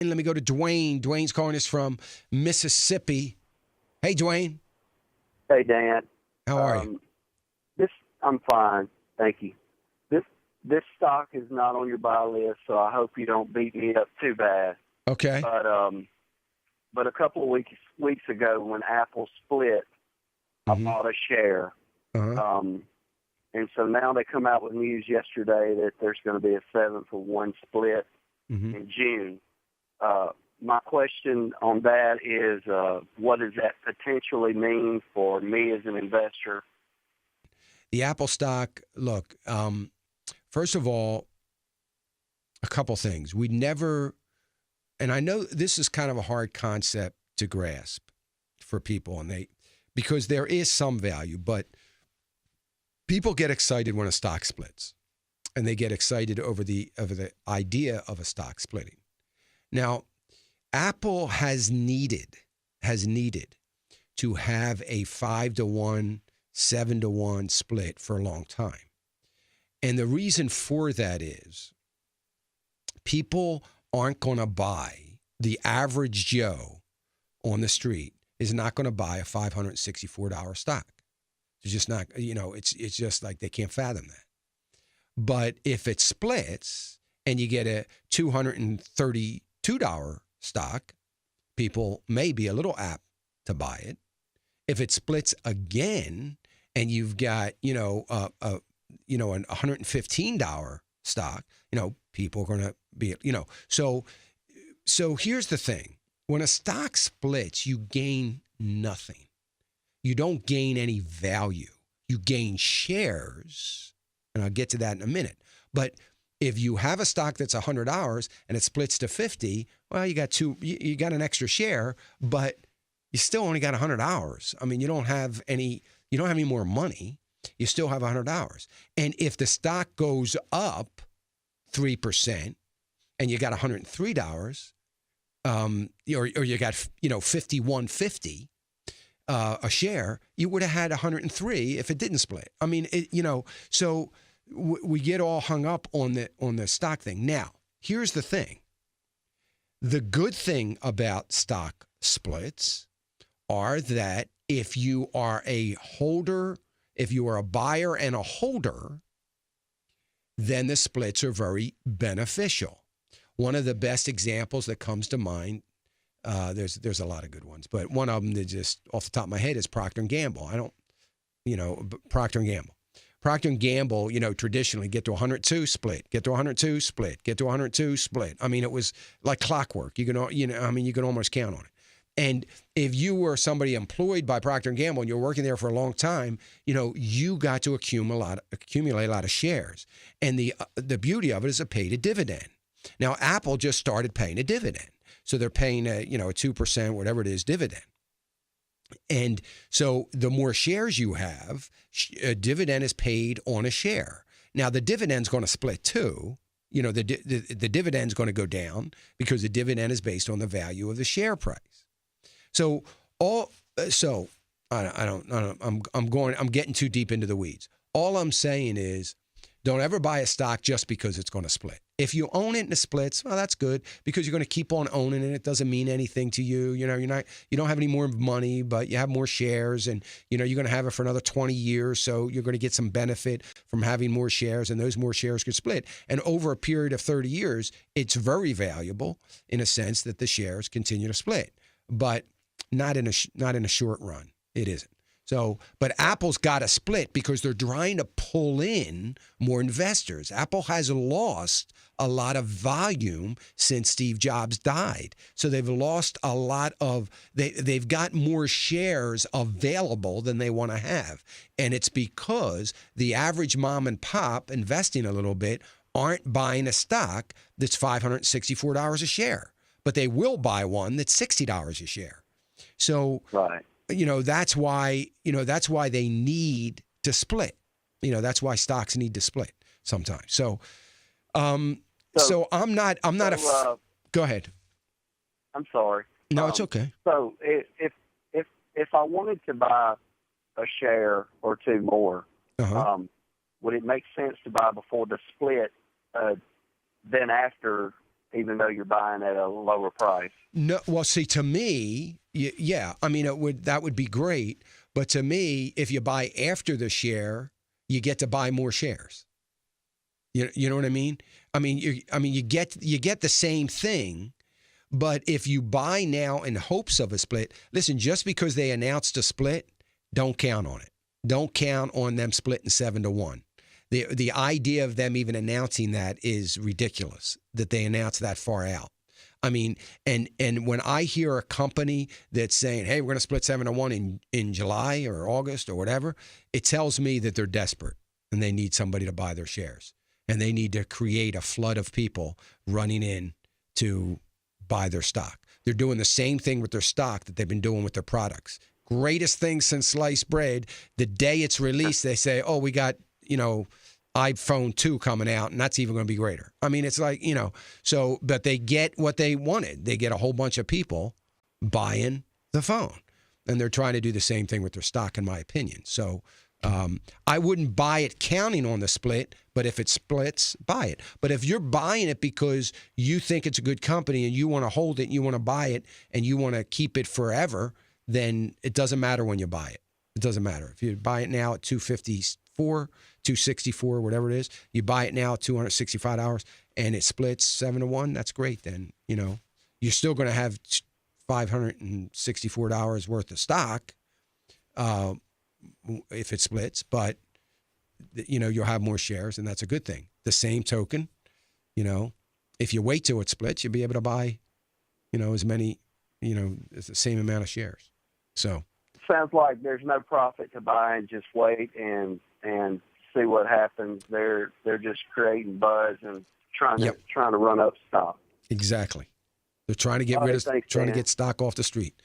Let me go to Dwayne. Dwayne's calling us from Mississippi. Hey, Dwayne. Hey, Dan. How are you? This I'm fine, thank you. This stock is not on your buy list, so I hope you don't beat me up too bad. Okay. But a couple of weeks ago, when Apple split, I bought a share. Uh-huh. And so now they come out with news yesterday that there's going to be a 7-for-1 split in June. My question on that is, what does that potentially mean for me as an investor? The Apple stock, look, first of all, a couple things. We never, and I know this is kind of a hard concept to grasp for people, because there is some value, but people get excited when a stock splits, and they get excited over the idea of a stock splitting. Now, Apple has needed to have a 5-to-1, 7-to-1 split for a long time. And the reason for that is people aren't going to buy, the average Joe on the street is not going to buy a $564 stock. It's just not, it's just like they can't fathom that. But if it splits and you get a $232 stock, people may be a little apt to buy it. If it splits again and you've got, an $115 stock, people are going to be, So here's the thing. When a stock splits, you gain nothing. You don't gain any value. You gain shares, and I'll get to that in a minute. But if you have a stock that's $100 and it splits to 50, well, you got an extra share, but you still only got $100. I mean, you don't have any more money. You still have $100. And if the stock goes up 3% and you got $103, or you got $51.50 a share, you would have had 103 if it didn't split. I mean, so we get all hung up on the stock thing. Now, here's the thing. The good thing about stock splits are that if you are a buyer and a holder, then the splits are very beneficial. One of the best examples that comes to mind, there's a lot of good ones, but one of them that just off the top of my head is Procter & Gamble. Procter & Gamble. Procter & Gamble, traditionally get to 102, split, get to 102, split, get to 102, split. I mean, it was like clockwork. You can almost count on it. And if you were somebody employed by Procter & Gamble and you're working there for a long time, you got to accumulate a lot of shares. And the beauty of it is it paid a dividend. Now, Apple just started paying a dividend. So they're paying a 2%, whatever it is, dividend. And so the more shares you have, a dividend is paid on a share. Now, the dividend's going to split too. The dividend's going to go down because the dividend is based on the value of the share price. So I'm getting too deep into the weeds. All I'm saying is, don't ever buy a stock just because it's going to split. If you own it and it splits, well, that's good because you're going to keep on owning it. It doesn't mean anything to you. You don't have any more money, but you have more shares, and you're going to have it for another 20 years. So you're going to get some benefit from having more shares, and those more shares could split. And over a period of 30 years, it's very valuable in a sense that the shares continue to split, but not in a short run. It isn't. So, but Apple's got to split because they're trying to pull in more investors. Apple has lost a lot of volume since Steve Jobs died. So they've lost a lot of, they've got more shares available than they want to have. And it's because the average mom and pop investing a little bit aren't buying a stock that's $564 a share, but they will buy one that's $60 a share. So, right. That's why they need to split. That's why stocks need to split sometimes. So I'm not. Go ahead. I'm sorry. No, it's okay. So if I wanted to buy a share or two more, would it make sense to buy before the split, then after even though you're buying at a lower price. No, well, see, to me, yeah, I mean, that would be great. But to me, if you buy after the share, you get to buy more shares. You know what I mean? I mean, you get the same thing. But if you buy now in hopes of a split, listen, just because they announced a split, don't count on it. Don't count on them splitting 7-1. The idea of them even announcing that is ridiculous, that they announced that far out. I mean, and when I hear a company that's saying, hey, we're going to split 7-1 in July or August or whatever, it tells me that they're desperate and they need somebody to buy their shares. And they need to create a flood of people running in to buy their stock. They're doing the same thing with their stock that they've been doing with their products. Greatest thing since sliced bread. The day it's released, they say, oh, we got, iPhone 2 coming out, and that's even going to be greater. I mean, it's like, so, but they get what they wanted. They get a whole bunch of people buying the phone. And they're trying to do the same thing with their stock, in my opinion. So I wouldn't buy it counting on the split, but if it splits, buy it. But if you're buying it because you think it's a good company and you want to hold it, and you want to buy it, and you want to keep it forever, then it doesn't matter when you buy it. It doesn't matter. If you buy it now at $254, $264, whatever it is, you buy it now at $265 and it splits 7-1, that's great. Then, you're still going to have $564 worth of stock if it splits, but, you'll have more shares, and that's a good thing. The same token, if you wait till it splits, you'll be able to buy, as many, as the same amount of shares. So. Sounds like there's no profit to buy and just wait and see what happens. They're just creating buzz and trying to run up stock. Exactly. They're trying to get to get stock off the street.